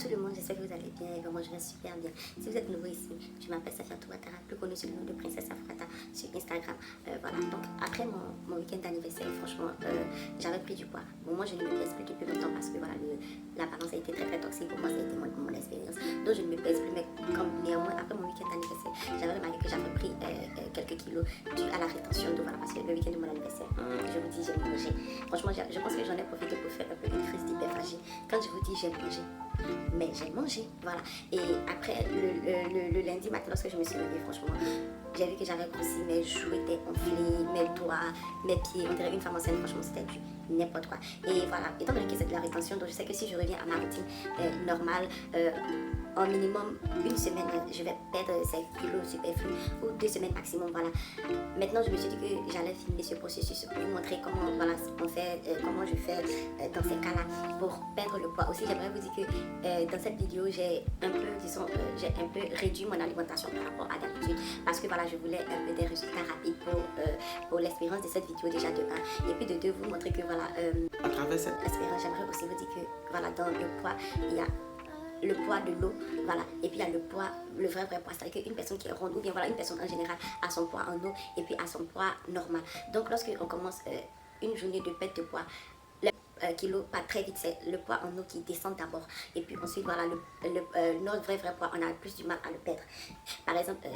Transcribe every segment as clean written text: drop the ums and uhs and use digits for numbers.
tout le monde, j'espère que vous allez bien et que moi je vais super bien. Si vous êtes nouveau ici, je m'appelle Safia Touattara, plus connue sous le nom de Princesse Afrata sur Instagram. Voilà, donc après mon week-end d'anniversaire, franchement, j'avais pris du poids. Bon, moi je ne me pèse plus depuis longtemps parce que voilà, la balance a été très toxique pour moi, ça a été mon expérience. Donc je ne me pèse plus, mais comme néanmoins, après mon week-end d'anniversaire, j'avais remarqué que j'avais pris quelques kilos dû à la rétention d'eau, voilà, parce que le week-end de mon anniversaire, je vous dis, j'ai mangé. Franchement, je pense que j'en ai profité pour faire un peu une crise d'hyperphagie. Quand je vous dis j'ai mangé, mais j'ai mangé, voilà. Et après le lundi matin, lorsque je me suis levée, franchement, j'ai vu que j'avais grossi, mes joues étaient enflées, mes doigts, mes pieds, on dirait une femme enceinte, franchement c'était du n'importe quoi. Et voilà, étant donné que c'est de la rétention, donc je sais que si je reviens à ma routine normale, en minimum une semaine, je vais perdre ces kilos superflus, ou 2 semaines maximum, voilà. Maintenant, je me suis dit que j'allais filmer ce processus pour vous montrer comment, voilà, on fait, comment je fais dans ces cas-là pour perdre le poids. Aussi, j'aimerais vous dire que dans cette vidéo, j'ai un peu, disons, j'ai un peu réduit mon alimentation par rapport à d'habitude parce que voilà, je voulais un peu des résultats rapides pour l'expérience de cette vidéo déjà de 1. Et puis de 2, vous montrer que voilà, à travers cette expérience, j'aimerais aussi vous dire que voilà, dans le poids, il y a le poids de l'eau, voilà, et puis il y a le poids, le vrai poids, c'est-à-dire qu'une personne qui est ronde, ou bien voilà, une personne en général a son poids en eau, et puis a son poids normal. Donc lorsqu'on commence une journée de perte de poids, le kilo pas très vite, c'est le poids en eau qui descend d'abord, et puis ensuite voilà, notre vrai poids, on a plus du mal à le perdre. Par exemple,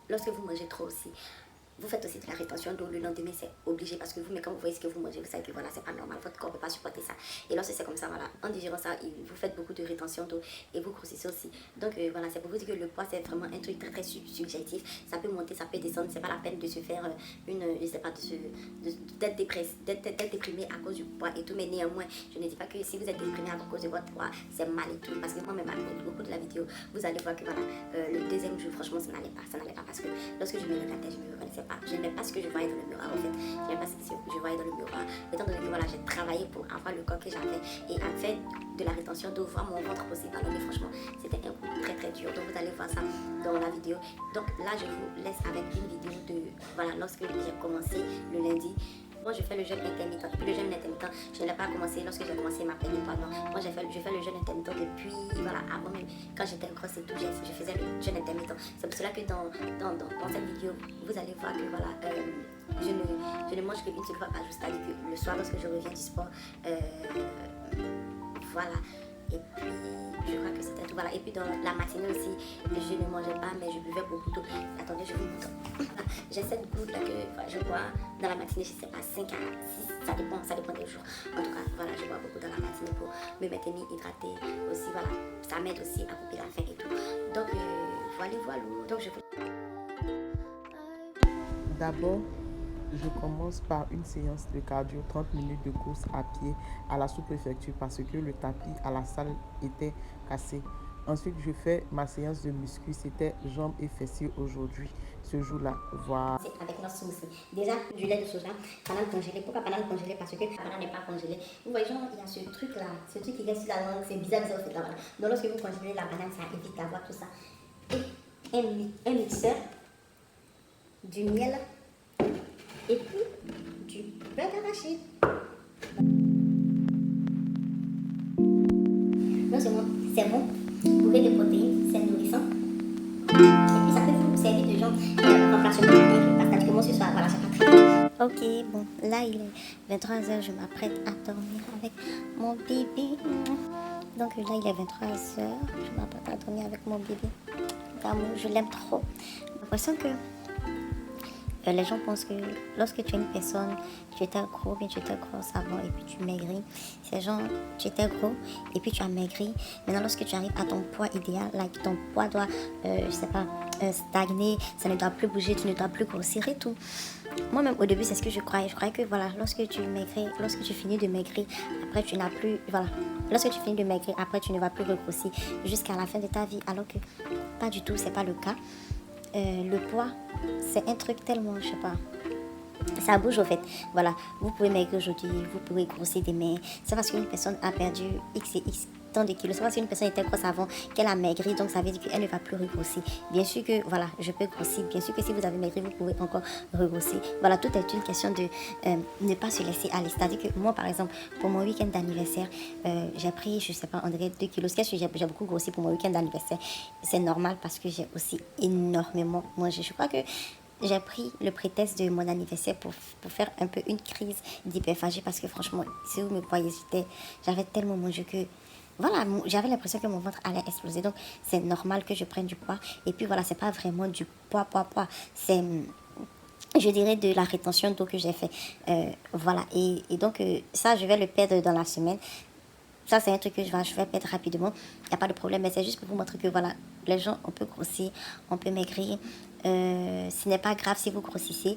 lorsque vous mangez trop aussi, vous faites aussi de la rétention d'eau le lendemain, c'est obligé parce que vous, mais quand vous voyez ce que vous mangez, vous savez que voilà, c'est pas normal, votre corps ne peut pas supporter ça. Et lorsque c'est comme ça, voilà, en digérant ça, vous faites beaucoup de rétention d'eau et vous grossissez aussi. Donc voilà, c'est pour vous dire que le poids, c'est vraiment un truc très subjectif. Ça peut monter, ça peut descendre, c'est pas la peine de se faire je sais pas, d'être déprimé à cause du poids et tout. Mais néanmoins, je ne dis pas que si vous êtes déprimé à cause de votre poids, c'est mal et tout. Parce que moi-même, au cours de la vidéo, vous allez voir que voilà, le deuxième jour, franchement, ça n'allait pas. Parce que lorsque je me regardais, je me reconnaissais pas. Je n'aimais pas ce que je voyais dans le miroir, en fait. Je n'aimais pas ce que je voyais dans le miroir. Étant donné que voilà, j'ai travaillé pour avoir le corps que j'avais et en fait de la rétention d'eau, voir mon ventre aussi ballonner, franchement, c'était un coup très dur. Donc vous allez voir ça dans la vidéo. Donc là, je vous laisse avec une vidéo de, voilà, lorsque j'ai commencé le lundi. Moi, je fais le jeûne intermittent. Et puis le jeûne intermittent, je ne l'ai pas commencé lorsque j'ai commencé ma perte de poids. Non. Moi, je fais le jeûne intermittent depuis, voilà, avant même, quand j'étais grosse et tout, je faisais le jeûne intermittent. C'est pour cela que dans cette vidéo, vous allez voir que voilà, je ne mange qu'une seule fois par jour, c'est-à-dire que le soir, lorsque je reviens du sport, voilà. Et puis, je crois que c'était tout. Voilà. Et puis, dans la matinée aussi, je ne mangeais pas, mais je buvais beaucoup d'eau. Attendez, je vous montre. J'ai cette goutte là que je bois dans la matinée, je ne sais pas, 5 à 6, ça dépend des jours. En tout cas, voilà, je bois beaucoup dans la matinée pour me maintenir hydratée. Aussi, voilà, ça m'aide aussi à couper la faim et tout. Donc, voilà. Donc, D'abord, je commence par une séance de cardio, 30 minutes de course à pied à la sous-préfecture parce que le tapis à la salle était cassé. Ensuite, je fais ma séance de muscu, c'était jambes et fessiers aujourd'hui, ce jour-là. Voilà. C'est avec notre sauce. Déjà, du lait de soja, banane congelée. Pourquoi banane congelée? Parce que la banane n'est pas congelée. Vous voyez, genre, il y a ce truc-là, ce truc qui reste sur la langue, c'est bizarre en fait. Là, voilà. Donc, lorsque vous congelez la banane, ça évite d'avoir tout ça. Et un mixeur, du miel, et puis du beurre d'arachide. Non seulement c'est bon, bourré de protéines, c'est nourrissant, et puis ça peut vous servir de genre remplacement parce pratiquement ce soir, voilà, c'est pas très bien. Ok, bon, là il est 23h, je m'apprête à dormir avec mon bébé. Donc là il est 23h, je m'apprête à dormir avec mon bébé. D'amour, je l'aime trop. J'ai l'impression que les gens pensent que lorsque tu es une personne, tu étais gros, bien tu étais grosse avant et puis tu maigris. C'est genre, tu étais gros et puis tu as maigri. Maintenant, lorsque tu arrives à ton poids idéal, là, ton poids doit, je sais pas, stagner, ça ne doit plus bouger, tu ne dois plus grossir et tout. Moi-même, au début, c'est ce que je croyais. Je croyais que voilà, lorsque tu maigris, lorsque tu finis de maigrir, après tu n'as plus, voilà. Lorsque tu finis de maigrir, après tu ne vas plus regrossir jusqu'à la fin de ta vie. Alors que pas du tout, c'est pas le cas. Le poids, c'est un truc tellement, je sais pas, ça bouge au fait. Voilà, vous pouvez maigrir aujourd'hui, vous pouvez grossir demain. C'est parce qu'une personne a perdu X et X tant de kilos. C'est pas si une personne était grosse avant, qu'elle a maigri, donc ça veut dire qu'elle ne va plus regrossir. Bien sûr que, voilà, je peux grossir. Bien sûr que si vous avez maigri, vous pouvez encore regrossir. Voilà, tout est une question de ne pas se laisser aller. C'est-à-dire que moi, par exemple, pour mon week-end d'anniversaire, j'ai pris, je sais pas, on dirait 2 kilos. Qu'est-ce que j'ai beaucoup grossi pour mon week-end d'anniversaire? C'est normal parce que j'ai aussi énormément mangé. Je crois que j'ai pris le prétexte de mon anniversaire pour faire un peu une crise d'hyperphagie parce que franchement, si vous me voyez, j'avais tellement mangé que voilà, j'avais l'impression que mon ventre allait exploser. Donc, c'est normal que je prenne du poids. Et puis voilà, c'est pas vraiment du poids. C'est, je dirais, de la rétention d'eau que j'ai fait. Voilà, et donc, ça, je vais le perdre dans la semaine. Ça, c'est un truc que je vais perdre rapidement. Il n'y a pas de problème, mais c'est juste pour vous montrer que voilà, les gens, on peut grossir, on peut maigrir. Ce n'est pas grave si vous grossissez.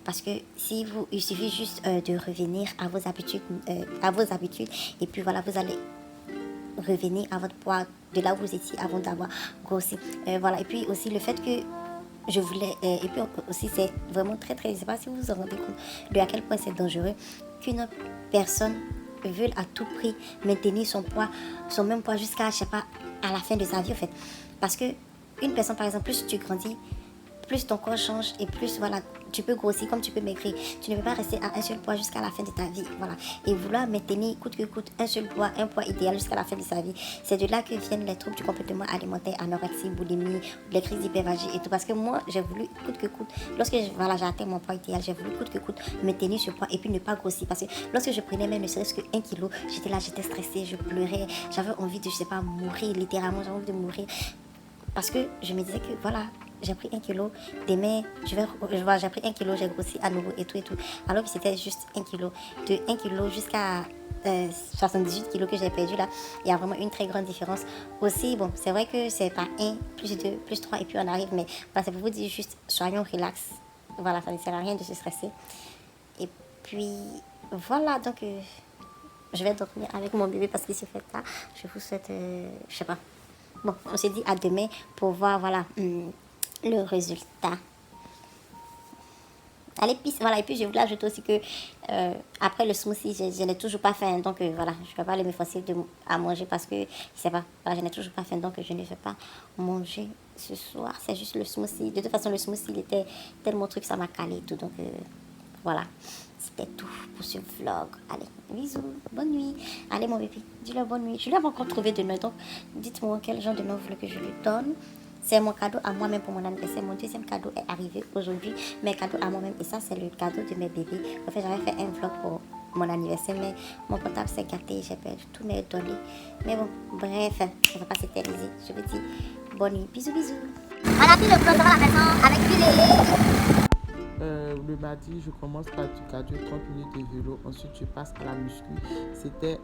Parce que il suffit juste de revenir à vos habitudes. Et puis voilà, vous allez revenir à votre poids de là où vous étiez avant d'avoir grossi. Voilà, et puis aussi le fait que je voulais, et puis aussi c'est vraiment très, je ne sais pas si vous vous en rendez compte de à quel point c'est dangereux qu'une personne veut à tout prix maintenir son même poids jusqu'à, je sais pas, à la fin de sa vie en fait. Parce que une personne, par exemple, plus tu grandis, plus ton corps change et plus voilà, tu peux grossir comme tu peux maigrir. Tu ne peux pas rester à un seul poids jusqu'à la fin de ta vie. Voilà. Et vouloir maintenir coûte que coûte un seul poids, un poids idéal jusqu'à la fin de sa vie, c'est de là que viennent les troubles du comportement alimentaire, anorexie, boulimie, les crises d'hyperphagie et tout. Parce que moi, j'ai voulu coûte que coûte, lorsque j'ai atteint mon poids idéal, j'ai voulu coûte que coûte maintenir ce poids et puis ne pas grossir. Parce que lorsque je prenais même ne serait-ce que 1 kilo, j'étais là, j'étais stressée, je pleurais, j'avais envie de, je sais pas, mourir, littéralement, j'avais envie de mourir. Parce que je me disais que voilà, j'ai pris 1 kilo, demain, j'ai pris 1 kilo, j'ai grossi à nouveau et tout. Alors que c'était juste 1 kilo. De 1 kilo jusqu'à 78 kilos que j'ai perdu là, il y a vraiment une très grande différence. Aussi, bon, c'est vrai que c'est pas 1, plus 2, plus 3 et puis on arrive, mais voilà, c'est pour vous dire juste, soyons relax. Voilà, ça ne sert à rien de se stresser. Et puis, voilà, donc, je vais dormir avec mon bébé parce qu'il se fait là. Je vous souhaite, je sais pas. Bon, on se dit à demain pour voir, voilà, le résultat. Allez, voilà, et puis je voulais ajouter aussi que après le smoothie, je n'ai toujours pas faim. Donc voilà, je ne vais pas aller me forcer à manger parce que, je sais pas, voilà, je n'ai toujours pas faim. Donc je ne vais pas manger ce soir. C'est juste le smoothie. De toute façon, le smoothie, il était tellement truc, ça m'a calé et tout. Donc voilà, c'était tout pour ce vlog. Allez, bisous, bonne nuit. Allez mon bébé, dis-le bonne nuit. Je ne l'ai pas encore trouvé de nom, donc dites-moi quel genre de nom vous voulez que je lui donne. C'est mon cadeau à moi-même pour mon anniversaire. Mon deuxième cadeau est arrivé aujourd'hui. Mes cadeaux à moi-même. Et ça, c'est le cadeau de mes bébés. En fait, j'avais fait un vlog pour mon anniversaire, mais mon portable s'est gâté. J'ai perdu tous mes données. Mais bon, bref, on va pas s'éterniser. Je vous dis bonne nuit. Bisous, bisous. Voilà, puis le vlog dans la maison avec puis le mardi, je commence par du cardio, 30 minutes de vélo. Ensuite, je passe à la muscu. C'était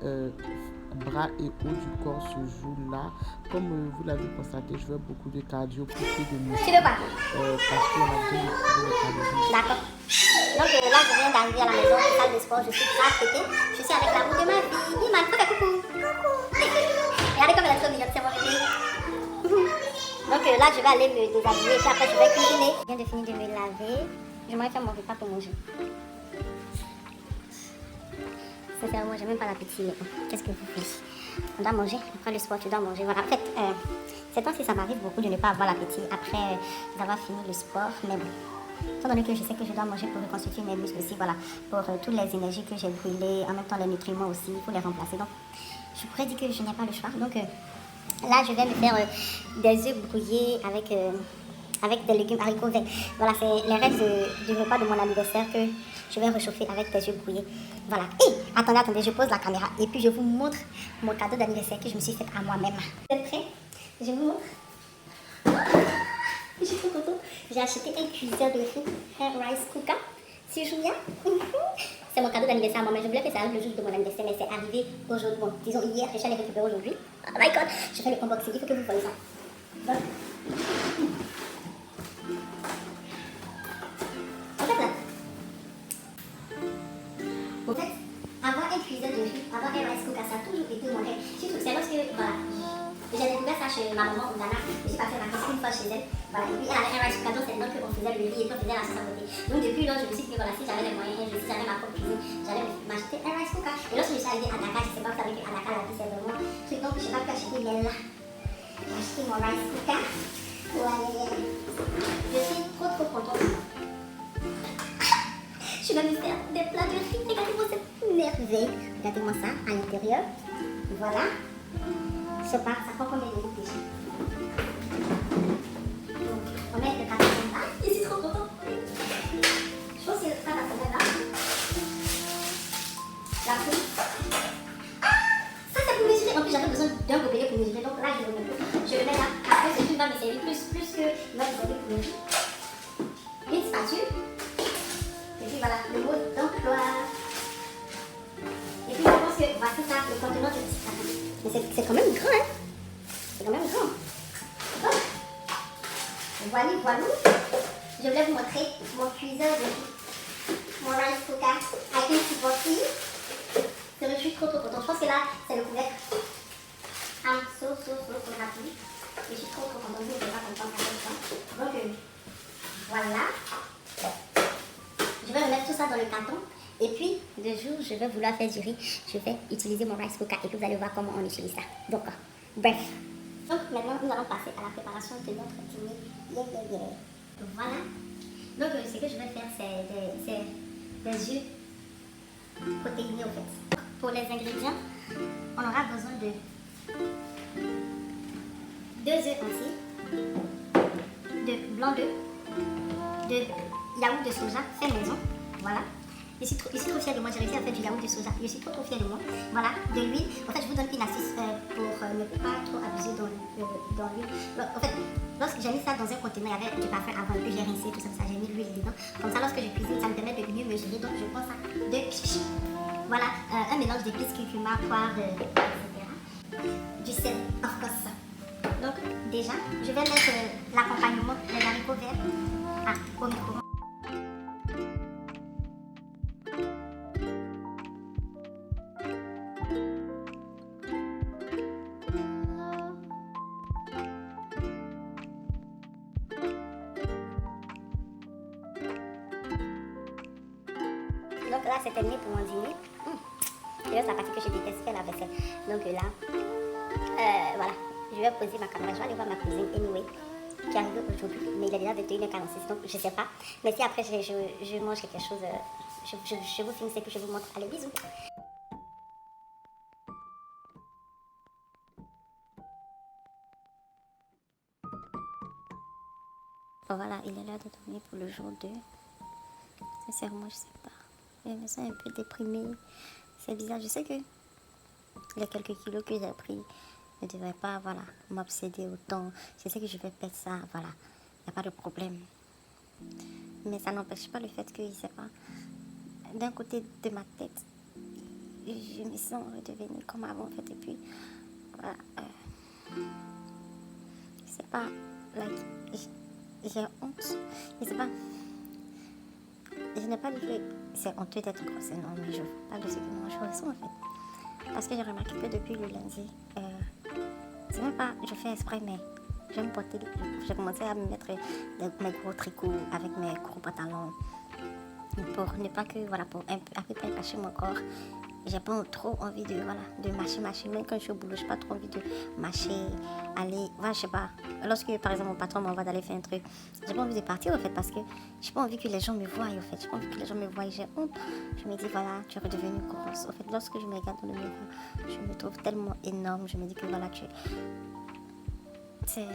bras et haut du corps ce jour-là. Comme vous l'avez constaté, je fais beaucoup de cardio, plus que de muscu. Tu veux pas Parce qu'on a besoin de trouver le calories. D'accord. Donc là, je viens d'arriver à la maison, salle de sport. Je suis très pétée. Je suis avec l'amour de ma vie. Iman, fais coucou. Coucou. Regardez comme elle est trop mignonne, c'est mon bébé. Donc là, je vais aller me déshabiller et puis après, je vais cuisiner. Je viens de finir de me laver. J'aimerais faire mon repas pour manger. Sincèrement, j'ai même pas l'appétit. Qu'est-ce que vous faites? On doit manger. Après le sport, tu dois manger. Voilà. En fait, ces temps-ci, ça m'arrive beaucoup de ne pas avoir l'appétit après avoir fini le sport. Mais bon, étant donné que je sais que je dois manger pour reconstituer mes muscles aussi, voilà, pour toutes les énergies que j'ai brûlées, en même temps les nutriments aussi, il faut les remplacer. Donc, je pourrais dire que je n'ai pas le choix. Donc, là, je vais me faire des œufs brouillés avec des légumes haricots verts. Voilà, c'est les restes du repas de mon anniversaire que je vais réchauffer avec des œufs brouillés. Voilà. Et attendez, je pose la caméra et puis je vous montre mon cadeau d'anniversaire que je me suis fait à moi-même. Vous êtes prêts? Je vous montre. Je suis trop contente. J'ai acheté un cuiseur de riz, un rice cooker. Si je viens. C'est mon cadeau d'anniversaire à moi-même. Je voulais que ça arrive le jour de mon anniversaire, mais c'est arrivé aujourd'hui. Bon, disons hier, je suis allée récupérer aujourd'hui. Oh my god, je fais le unboxing. Il faut que vous voyez ça. Donc, en fait, avoir un cuiseur de riz, avoir un rice cooker, ça a toujours été mon rêve. Surtout, c'est lorsque, voilà, j'ai découvert ça chez ma maman au Ghana. Je suis passée vacances une fois chez elle. Voilà, et puis elle avait un rice cooker, donc c'est donc qu'on faisait le riz et puis on faisait la sauce à côté. Donc depuis lors, je me suis dit, voilà, si j'avais les moyens, si j'avais ma propre cuisine, j'allais m'acheter un rice cooker. Et lorsque je suis arrivée à Dakar, je sais pas, vous savez qu'à Dakar, la vie c'est vraiment truc. Donc j'ai pas pu acheter l'aile. J'ai acheté mon rice cooker. Ouais. Je suis trop contente. Je vais me faire des plats de riz. Regardez-moi cette merveille. Regardez-moi ça à l'intérieur. Voilà. Je sais pas, ça prend combien de minutes déjà? Donc, on met le carton comme ça. Je suis trop contente. Je pense que ça va tomber là. La poule. Ah, ça c'est pour mesurer. En plus, j'avais besoin d'un gobelet pour mesurer. Donc là, je le mets. Je le mets là. Après, ce truc va me servir plus que il va me servir pour mesurer. Une spatule. Et puis voilà, le mot d'emploi. Et puis je pense que voici ça, le contenant de petit carton. Mais c'est quand même grand, hein. C'est quand même grand. Bon. Voilà. Je voulais vous montrer mon cuiseur de mon rice cooker avec une petite boîte. Je suis trop contente. Je pense que là, c'est le couvercle. I'm so happy. Je suis trop contente. Je ne vais pas contente avec ça. Donc, voilà. Je vais remettre tout ça dans le carton. Et puis, le jour où je vais vouloir faire du riz, je vais utiliser mon rice cooker et puis vous allez voir comment on utilise ça. Donc, bref. Donc, maintenant, nous allons passer à la préparation de notre dîner. Voilà. Donc, ce que je vais faire, c'est des œufs protéinés, au fait. Pour les ingrédients, on aura besoin de 2 œufs entiers, de blanc d'œuf, de yaourt de soja fait maison. Voilà. Je suis trop fière de moi, j'ai réussi à faire du yaourt de soja. Je suis trop fière de moi. Voilà, de l'huile. En fait, je vous donne une astuce pour ne pas trop abuser dans l'huile. En fait, lorsque j'ai mis ça dans un conteneur, il y avait du parfum avant, puis j'ai rincé tout ça, j'ai mis l'huile dedans. Comme ça, lorsque je cuisine, ça me permet de mieux mesurer. Donc, je prends ça de voilà, un mélange d'épices, curcuma, poivre, etc. Du sel, of course. Donc, déjà, je vais mettre l'accompagnement des haricots verts au micro. Donc là, c'est terminé pour mon dîner. C'est juste la partie que je déteste, faire la vaisselle. Donc là, voilà, je vais poser ma caméra. Je vais aller voir ma cousine Anyway, qui arrive aujourd'hui. Mais il est déjà 21h46, donc je sais pas. Mais si après je mange quelque chose, je vous filme, c'est que je vous montre. Allez, bisous. Voilà, il est l'heure de dormir pour le jour 2. Sincèrement, je sais pas. Je me sens un peu déprimée. C'est bizarre. Je sais que les quelques kilos que j'ai pris ne devraient pas, voilà, m'obséder autant. Je sais que je vais perdre ça, voilà. Il n'y a pas de problème. Mais ça n'empêche pas le fait que, je sais pas, d'un côté de ma tête, je me sens redevenue comme avant, en fait. Et puis, voilà. Je sais pas, like, j'ai honte. Je sais pas. Je n'ai pas dit que c'est honteux d'être grosse, non, mais je parle de ce que moi je ressens en fait. Parce que j'ai remarqué que depuis le lundi, c'est même pas, je fais exprès, mais j'aime porter, j'ai commencé à me mettre mes gros tricots avec mes gros pantalons pour ne pas que, voilà, pour à peu près cacher mon corps. J'ai pas trop envie de, voilà, de marcher. Même quand je suis au boulot, j'ai pas trop envie de marcher, aller, voilà, je sais pas. Lorsque, par exemple, mon patron m'envoie d'aller faire un truc, j'ai pas envie de partir, en fait, parce que j'ai pas envie que les gens me voient, en fait. J'ai pas envie que les gens me voient, j'ai honte. Je me dis, voilà, tu es redevenue grosse. En fait, lorsque je me regarde dans le miroir, je me trouve tellement énorme. Je me dis que, voilà, c'est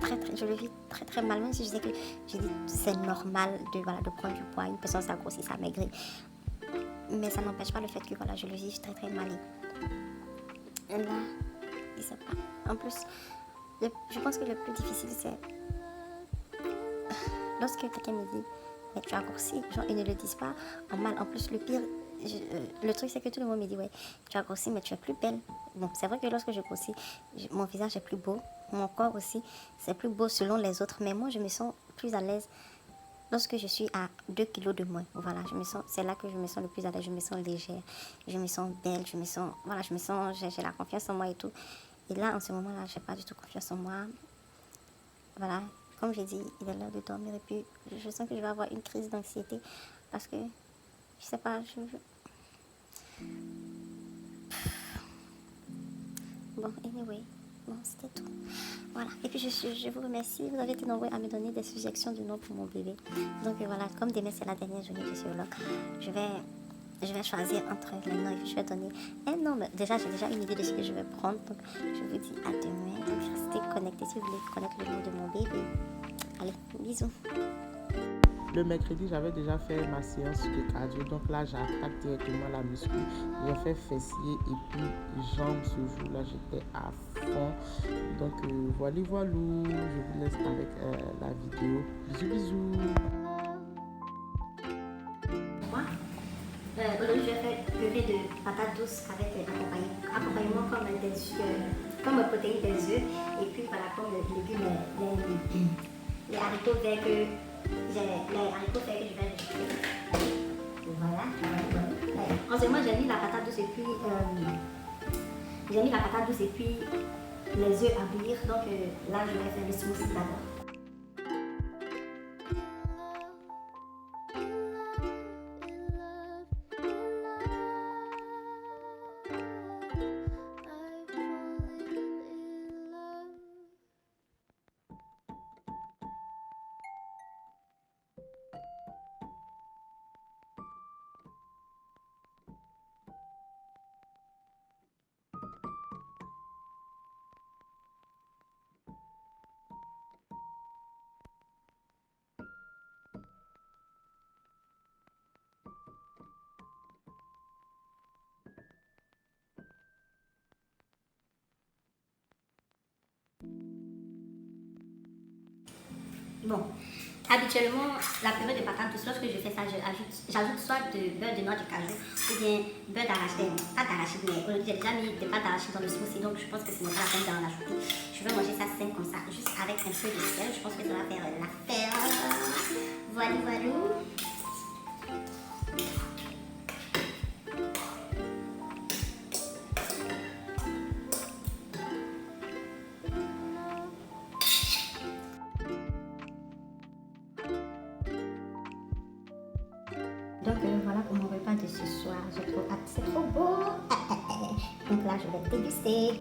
très, je le vis très, très mal. Même si je sais que, je dis, c'est normal de, voilà, de prendre du poids. Une personne, ça grossit, ça maigrit. Mais ça n'empêche pas le fait que, voilà, je le vis très, très mal. Et là, je sais pas. En plus, je pense que le plus difficile, c'est lorsque quelqu'un me dit, mais tu as grossi, genre, ils ne le disent pas en mal. En plus, le pire, le truc, c'est que tout le monde me dit, ouais, tu as grossi, mais tu es plus belle. Bon, c'est vrai que lorsque je grossis, mon visage est plus beau, mon corps aussi, c'est plus beau selon les autres. Mais moi, je me sens plus à l'aise lorsque je suis à 2 kilos de moins. Voilà, c'est là que je me sens le plus à l'aise. Je me sens légère, je me sens belle, je me sens, voilà, j'ai la confiance en moi et tout. Et là, en ce moment-là, j'ai pas du tout confiance en moi. Voilà, comme j'ai dit, il est l'heure de dormir et puis je sens que je vais avoir une crise d'anxiété parce que, je sais pas, bon, anyway. Bon, c'était tout. Voilà. Et puis, je vous remercie. Vous avez été nombreux à me donner des suggestions de noms pour mon bébé. Donc, voilà. Comme demain, c'est la dernière journée du surloc, je vais choisir entre les noms et puis je vais donner un nom. Déjà, j'ai déjà une idée de ce que je vais prendre. Donc, je vous dis à demain. Donc, restez connectés si vous voulez connaître le nom de mon bébé. Allez, bisous. Le mercredi, j'avais déjà fait ma séance de cardio. Donc là, j'attaque directement la muscu. J'ai fait fessier et puis jambes. Ce jour-là, j'étais à fond. Donc voilà. Je vous laisse avec la vidéo. Bisous, bisous. Aujourd'hui, je vais faire purée de patates douces avec accompagnement comme protéines des œufs. Et puis voilà, comme légumes, les haricots verts que je vais rajouter. Voilà. En ce moment, j'ai mis la patate douce et puis les œufs à bouillir. Donc là, je vais faire le smoothie d'abord. Bon, habituellement, la purée de patates douces, lorsque je fais ça, j'ajoute soit de beurre de noix de cajou ou bien beurre d'arachide, pas d'arachide, mais aujourd'hui j'ai déjà mis des pâtes d'arachide dans le smoothie, donc je pense que ce n'est pas la peine d'en ajouter. Je vais manger ça simple comme ça, juste avec un peu de sel, je pense que ça va faire l'affaire. Voilà, voilà. Donc voilà pour mon repas de ce soir. Je trouve hâte, c'est trop beau. Donc là, je vais déguster.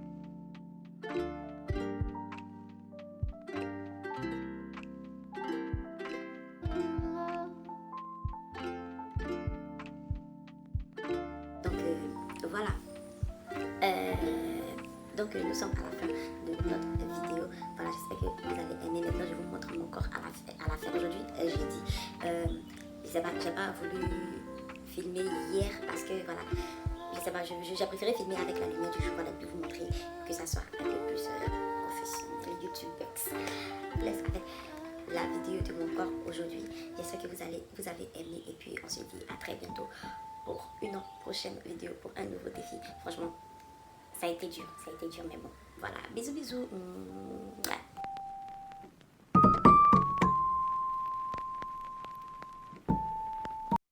Donc voilà. Donc nous sommes à la fin de notre vidéo. Voilà, j'espère que vous avez aimé. Maintenant, je vous montre mon corps à la fin. Aujourd'hui, jeudi. J'ai pas voulu filmer hier parce que voilà, je sais pas, j'ai préféré filmer avec la lumière du jour, voilà, puis vous montrer que ça soit un peu plus professionnel, YouTube. Laisse avec la vidéo de mon corps aujourd'hui. J'espère que vous avez aimé et puis on se dit à très bientôt pour une prochaine vidéo, pour un nouveau défi. Franchement, ça a été dur, mais bon, voilà, bisous.